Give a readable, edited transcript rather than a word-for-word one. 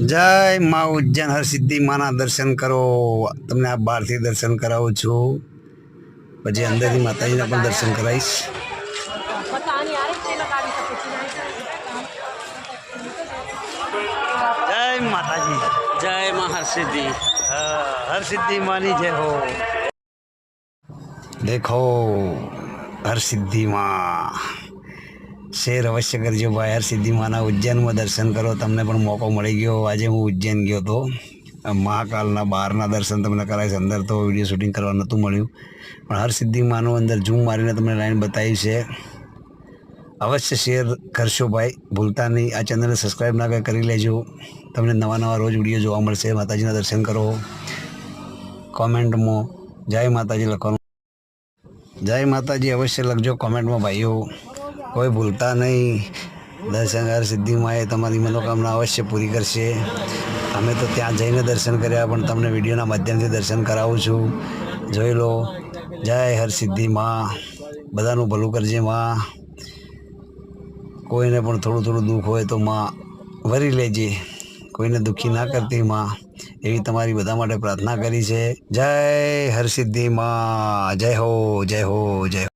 જય મા ઉજ્જૈન હરસિદ્ધિ માના દર્શન કરો। તમને આ બહારથી દર્શન કરાવું છું, પછી અંદરથી માતાજીના પણ દર્શન કરાવીશ। જય માતાજી, જય મા હરસિદ્ધિ। હરસિદ્ધિ માની જય हो। देखो हरसिद्धि माँ શેર અવશ્ય કરજો ભાઈ। હરસિદ્ધિ માના ઉજ્જૈનમાં દર્શન કરો। તમને પણ મોકો મળી ગયો। આજે હું ઉજ્જૈન ગયો હતો, મહાકાલના બહારના દર્શન તમને કરાવીશ। અંદર તો વિડીયો શૂટિંગ કરવા નહોતું મળ્યું, પણ હરસિદ્ધિ માનું અંદર ઝૂમ મારીને તમને લાઈન બતાવી છે। અવશ્ય શેર કરશો ભાઈ, ભૂલતા નહીં। આ ચેનલને સબસ્ક્રાઈબ ના કરી લેજો। તમને નવા નવા રોજ વિડીયો જોવા મળશે। માતાજીના દર્શન કરો। કોમેન્ટમાં જય માતાજી લખવાનું, જય માતાજી અવશ્ય લખજો કોમેન્ટમાં ભાઈઓ, કોઈ ભૂલતા નહીં। દર્શન હરસિદ્ધિ માએ તમારી મનોકામના અવશ્ય પૂરી કરશે। અમે તો ત્યાં જઈને દર્શન કર્યા, પણ તમને વિડીયોના માધ્યમથી દર્શન કરાવું છું। જોઈ લો। જય હરસિદ્ધિ માં, બધાનું ભલું કરજે માં। કોઈને પણ થોડું થોડું દુઃખ હોય તો માં વરી લેજે, કોઈને દુઃખી ના કરતી માં, એવી તમારી બધા માટે પ્રાર્થના કરી છે। જય હરસિદ્ધિ માં, જય હો, જય હો, જય હો।